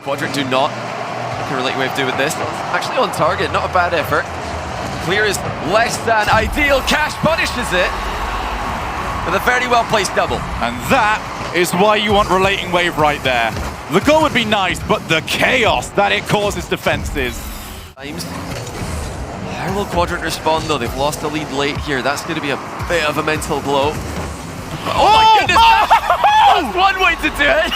Quadrant do not. I can relate way of doing this. Actually on target, not a bad effort. Clear is less than ideal. Cash punishes it with a very well placed double. And that is why you want Relating Wave right there. The goal would be nice, but the chaos that it causes defenses. How will Quadrant respond though? They've lost the lead late here. That's going to be a bit of a mental blow. Oh my goodness! That's one way to do it!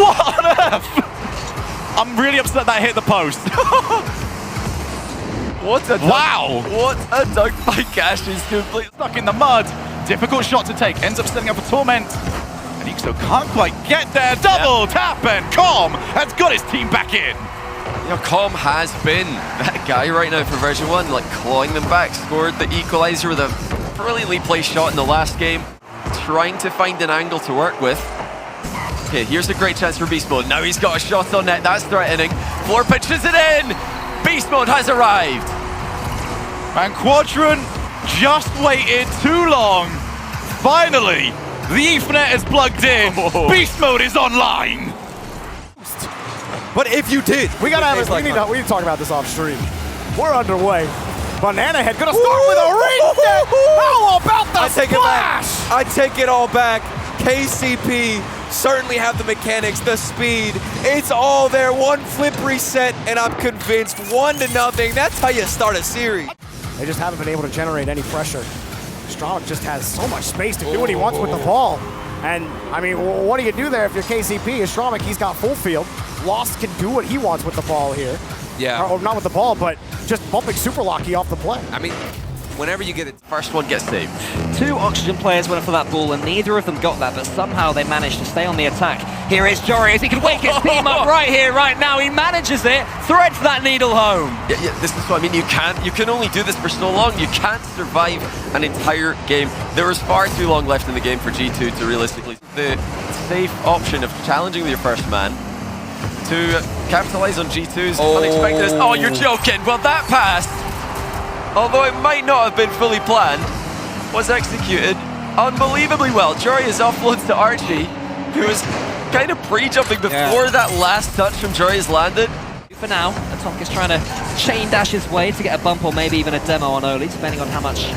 What on earth? I'm really upset that hit the post. What a dunk. Wow! What a dunk by Cash is completely stuck in the mud. Difficult shot to take. Ends up setting up a Torment. And Ixo can't quite get there. Double tap, and Com has got his team back in. You know, Com has been that guy right now for version 1, like clawing them back. Scored the equalizer with a brilliantly placed shot in the last game. Trying to find an angle to work with. Okay, here's a great chance for Beast Mode. Now he's got a shot on net, that's threatening. Floor pitches it in! Beast Mode has arrived! And Quadrant just waited too long. Finally, the Ethernet is plugged in. Beast Mode is online. But if you did, we gotta have it. We need to talk about this off stream. We're underway. Banana Head gonna start with a reset. How about the splash? I take it all back. KCP certainly have the mechanics, the speed. It's all there. One flip reset, and I'm convinced 1-0. That's how you start a series. They just haven't been able to generate any pressure. Strong just has so much space to do what he wants with the ball. And, I mean, what do you do there if you're KCP? Stromik, he's got full field. Lost can do what he wants with the ball here. Yeah. Or not with the ball, but just bumping Super Locky off the play. I mean, whenever you get it, first one gets saved. Two Oxygen players went for that ball, and neither of them got that, but somehow they managed to stay on the attack. Here is Joreuz. He can wake his team up right here, right now. He manages it, threads that needle home. Yeah, this is what I mean. You can only do this for so long. You can't survive an entire game. There was far too long left in the game for G2 to realistically. The safe option of challenging with your first man to capitalize on G2's unexpected. Oh, you're joking. Well, that pass, although it might not have been fully planned, was executed unbelievably well. Joreuz offloads to Archie, who was kind of pre-jumping before that last touch from Joreuz landed. For now, Atomk is trying to chain dash his way to get a bump or maybe even a demo on Oli, depending on how much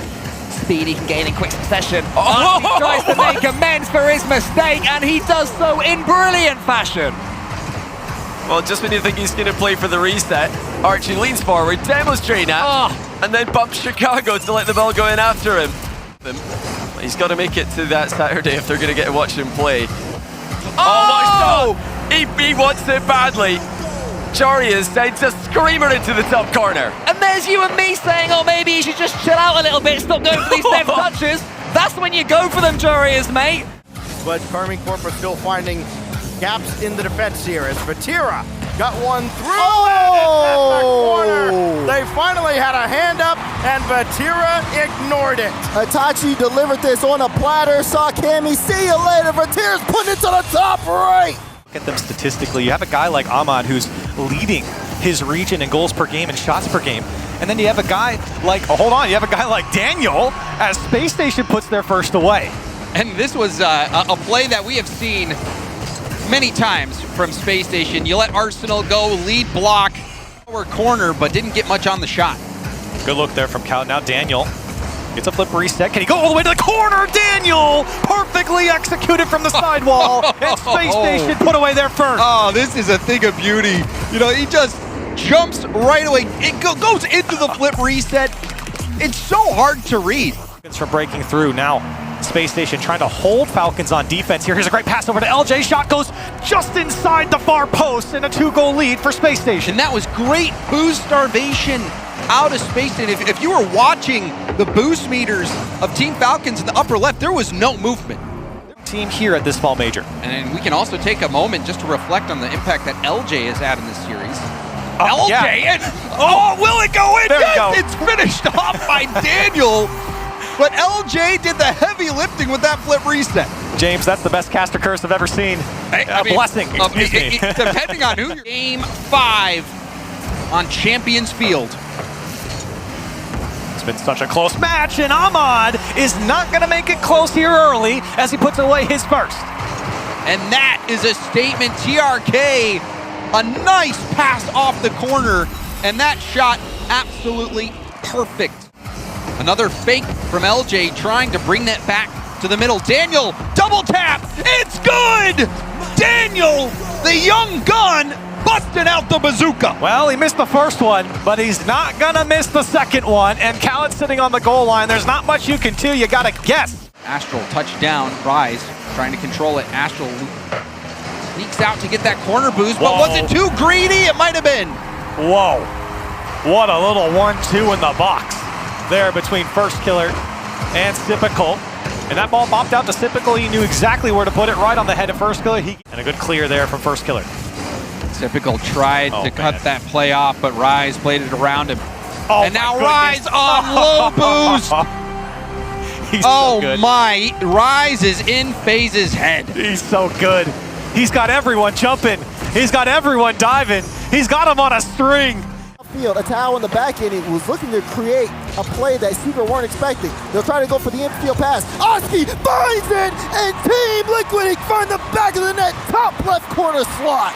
speed he can gain in quick succession. He tries to make amends for his mistake, and he does so in brilliant fashion. Well, just when you think he's going to play for the reset, Archie leans forward, demos train at, and then bumps Chicago to let the ball go in after him. He's got to make it to that Saturday if they're going to get to watch him play. Oh, what a shot! He wants it badly. Joreuz sends a screamer into the top corner. And there's you and me saying, oh, maybe you should just chill out a little bit, stop going for these depth touches. That's when you go for them, Joreuz, mate. But Carmine Corp are still finding gaps in the defense here as Vatira got one through that corner. They finally had a hand up and Vatira ignored it. Itachi delivered this on a platter. Saw Cammy, see you later. Vatira's putting it to the top right. Look at them statistically. You have a guy like Ahmad who's leading his region in goals per game and shots per game. And then you have a guy like, you have a guy like Daniel as Space Station puts their first away. And this was a play that we have seen many times from Space Station. You let Arsenal go, lead block, lower corner, but didn't get much on the shot. Good look there from Cal. Now Daniel gets a flip reset. Can he go all the way to the corner? Daniel perfectly executed from the sidewall. And Space Station put away their first. Oh, this is a thing of beauty. You know, he just jumps right away. It goes into the flip reset. It's so hard to read. From breaking through now. Space Station trying to hold Falcons on defense here. Here's a great pass over to LJ. Shot goes just inside the far post and a 2-goal lead for Space Station. And that was great boost starvation out of Space Station. If you were watching the boost meters of Team Falcons in the upper left, there was no movement. Team here at this fall major. And we can also take a moment just to reflect on the impact that LJ has had in this series. LJ, will it go in? Yes, it's finished off by Daniel. But LJ did the heavy lifting with that flip reset. James, that's the best caster curse I've ever seen. Blessing, excuse me. Depending on who you're... Game 5 on Champions Field. It's been such a close match, and Ahmad is not going to make it close here early as he puts away his first. And that is a statement. TRK A nice pass off the corner, and that shot absolutely perfect. Another fake from LJ trying to bring that back to the middle. Daniel, double tap, it's good! Daniel, the young gun, busting out the bazooka. Well, he missed the first one, but he's not gonna miss the second one. And Khaled's sitting on the goal line. There's not much you can do. You gotta guess. Astral touchdown, Rise trying to control it. Astral sneaks out to get that corner boost, but was it too greedy? It might have been. Whoa. What a little 1-2 in the box there between First Killer and Sipical. And that ball bopped out to Sipical. He knew exactly where to put it, right on the head of First Killer. And a good clear there from First Killer. Sipical tried to cut that play off, but Rise played it around him. Oh, and now Rise on low boost. He's so good. My, Rise is in FaZe's head. He's so good. He's got everyone jumping. He's got everyone diving. He's got them on a string. Field, a towel in the back end, he was looking to create a play that Secret weren't expecting. They'll try to go for the infield pass. Oski finds it, and Team Liquid find the back of the net, top left corner slot.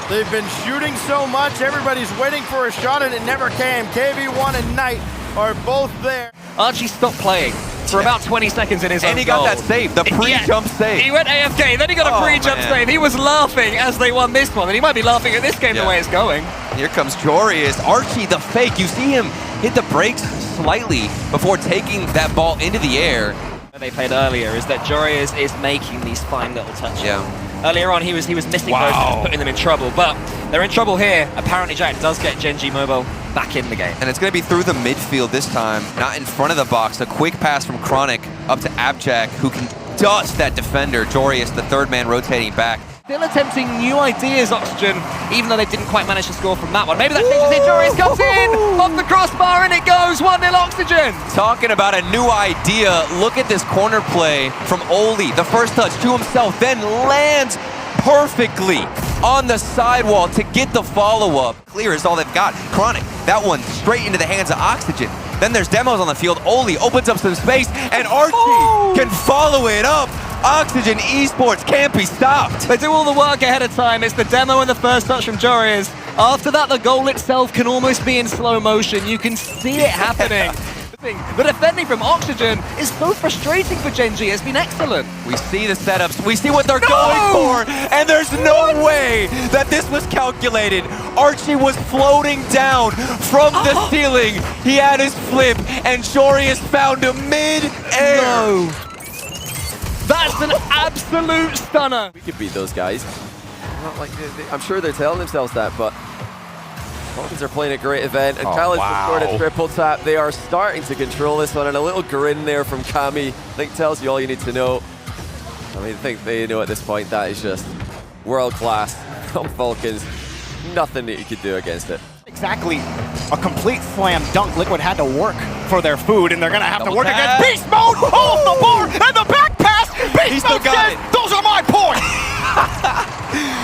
They've been shooting so much, everybody's waiting for a shot, and it never came. KV1 and Knight are both there. Archie stopped playing for about 20 seconds in his own And he got goal. that save, the pre-jump save. He went AFK, then he got a pre-jump save. He was laughing as they won this one, and he might be laughing at this game the way it's going. Here comes Joreuz. Archie, the fake. You see him hit the brakes slightly before taking that ball into the air. What they played earlier is that Joreuz is making these fine little touches. Yeah. Earlier on, he was missing those, putting them in trouble. But they're in trouble here. Apparently, Jack does get Genji Mobile back in the game. And it's going to be through the midfield this time, not in front of the box. A quick pass from Chronic up to Abjack, who can dust that defender. Joreuz, the third man, rotating back. Still attempting new ideas, Oxygen, even though they didn't quite manage to score from that one. Maybe that changes it. Joreuz comes in, off the crossbar, and it goes 1-0 Oxygen. Talking about a new idea, look at this corner play from Oli. The first touch to himself, then lands perfectly on the sidewall to get the follow-up. Clear is all they've got. Chronic, that one straight into the hands of Oxygen. Then there's demos on the field. Oli opens up some space, and Archie can follow it up. Oxygen Esports can't be stopped. They do all the work ahead of time. It's the demo and the first touch from Joreuz. After that, the goal itself can almost be in slow motion. You can see it happening. The defending from Oxygen is so frustrating for Genji. It's been excellent. We see the setups. We see what they're going for. And there's no way that this was calculated. Archie was floating down from the ceiling. He had his flip, and Joreuz found him mid-air. No. That's an absolute stunner. We could beat those guys. Not like I'm sure they're telling themselves that, but Falcons are playing a great event, and Khaled just scored a triple tap. They are starting to control this one, and a little grin there from Kami, I think tells you all you need to know. I mean, I think they know at this point that is just world class from Falcons. Nothing that you could do against it. Exactly a complete slam dunk. Liquid had to work for their food, and they're gonna have to work against Beast Mode off the bar, and the back pass. Beast Mode says, "Those are my points."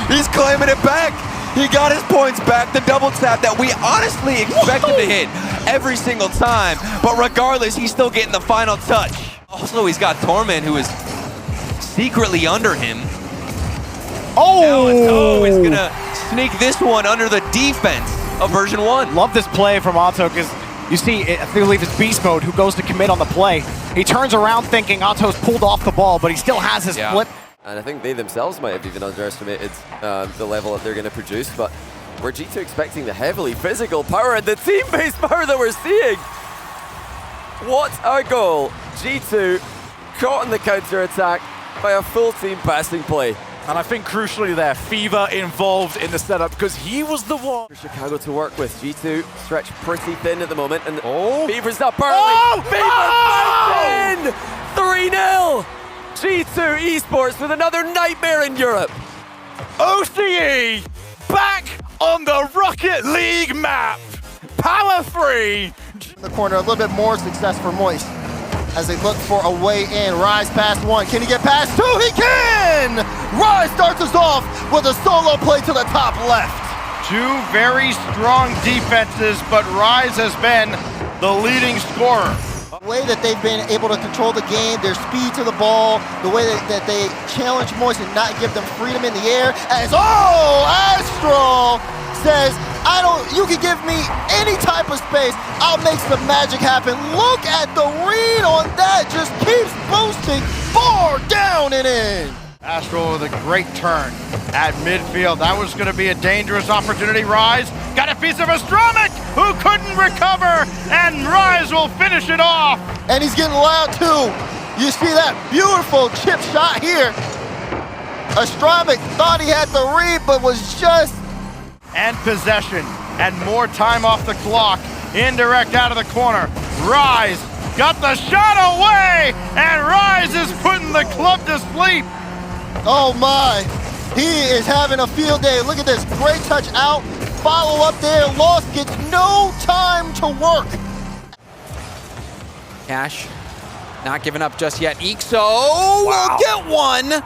He's claiming it back. He got his points back. The double tap that we honestly expect him to hit every single time, but regardless, he's still getting the final touch. Also, he's got Torment, who is secretly under him. Now is gonna sneak this one under the defense of version 1. Love this play from Otto, because you see, I believe it's Beast Mode who goes to commit on the play. He turns around thinking Otto's pulled off the ball, but he still has his flip. And I think they themselves might have even underestimated the level that they're going to produce, but we're G2 expecting the heavily physical power and the team-based power that we're seeing. What a goal. G2 caught in the counter-attack by a full team passing play. And I think crucially there, Fever involved in the setup because he was the one. For Chicago to work with. G2 stretched pretty thin at the moment, and Fever's up early. Fever finds in! 3-0! G2 Esports with another nightmare in Europe. OCE back on the Rocket League map. Power 3. In the corner, a little bit more success for Moist as they look for a way in. Rise past 1. Can he get past 2? He can! Rise starts us off with a solo play to the top left. Two very strong defenses, but Rise has been the leading scorer. way that they've been able to control the game, their speed to the ball, the way that they challenge Moist and not give them freedom in the air. As Astral says, you can give me any type of space, I'll make some magic happen. Look at the read on that, just keeps boosting, 4 down and in. Astral with a great turn at midfield. That was going to be a dangerous opportunity. Rise got a piece of Astromic, who couldn't recover, and Rise will finish it off. And he's getting loud too. You see that beautiful chip shot here. Astromic thought he had the read, but was just... And possession, and more time off the clock. Indirect out of the corner. Rise got the shot away, and Rise is putting the club to sleep. Oh my, he is having a field day. Look at this, great touch out, follow up there, Lost gets no time to work. Cash, not giving up just yet. Ixo will get one.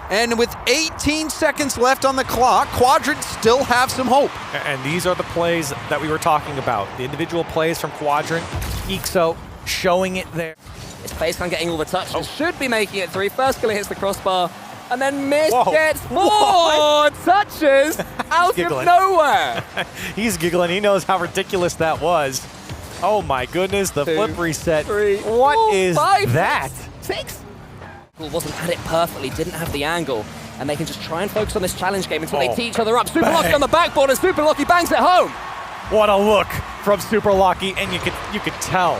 And with 18 seconds left on the clock, Quadrant still have some hope. And these are the plays that we were talking about. The individual plays from Quadrant, Ixo showing it there. It's Facepan getting all the touches. Should be making it 3. First killer hits the crossbar. And then Mist gets 4 touches out of nowhere. He's giggling. He knows how ridiculous that was. Oh my goodness, the flip reset. 3, What 4, is 5, that? 6. Wasn't at it perfectly, didn't have the angle. And they can just try and focus on this challenge game until they tee each other up. Super Lucky on the backboard, and Super Lucky bangs it home. What a look from Super Lucky, and you could tell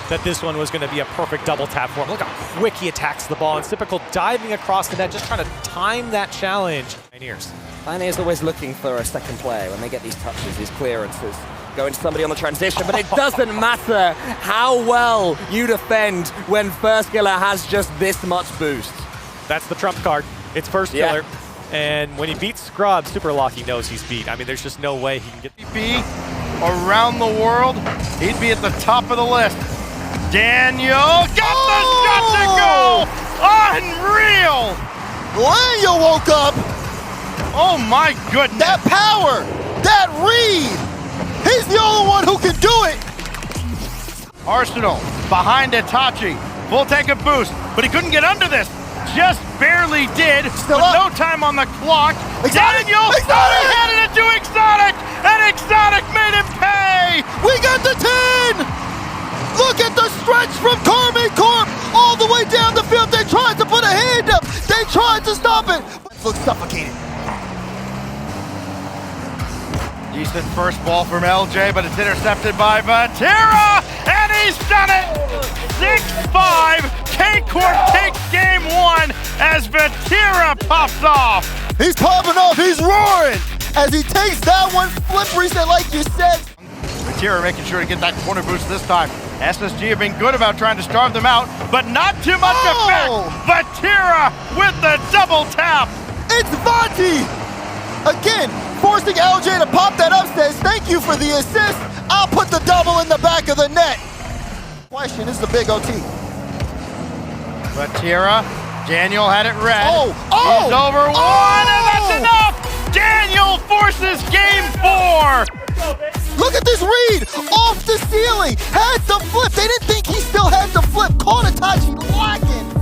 that this one was going to be a perfect double tap for him. Look how quick he attacks the ball, and Typical diving across the net, just trying to time that challenge. Pioneers. Pioneers always looking for a second player when they get these touches, these clearances. Going to somebody on the transition, but it doesn't matter how well you defend when first killer has just this much boost. That's the trump card. It's first killer. And when he beats Scrub, Super Lucky knows he's beat. I mean, there's just no way he can get... Around the world, he'd be at the top of the list. Daniel got the shot to go! Unreal! Daniel woke up! Oh my goodness! That power! That read! He's the only one who can do it! Arsenal behind Itachi. Full tank of boost, but he couldn't get under this. Just barely did. Still with up. no time on the clock. Exotic! Daniel handed it to Exotic, and Exotic made him pay! We got the 10! Look at the stretch from Carmen Corp all the way down the field. They tried to put a hand up. They tried to stop it. Looks suffocated. Decent first ball from LJ, but it's intercepted by Vatira, and he's done it! 6-5, K-Corp takes game 1 as Vatira pops off. He's popping off, he's roaring as he takes that one, flip reset like you said. Vatira making sure to get that corner boost this time. SSG have been good about trying to starve them out, but not too much effect. Vatira with the double tap. It's Vati! Again, forcing LJ to pop that up, says, thank you for the assist. I'll put the double in the back of the net. Question, this is the big OT. Vatira, Daniel had it red. He's over one, and that's enough! Daniel forces game 4! Look at this read! Off the ceiling! Had the flip! They didn't think he still had the flip! Caught Itachi lacking!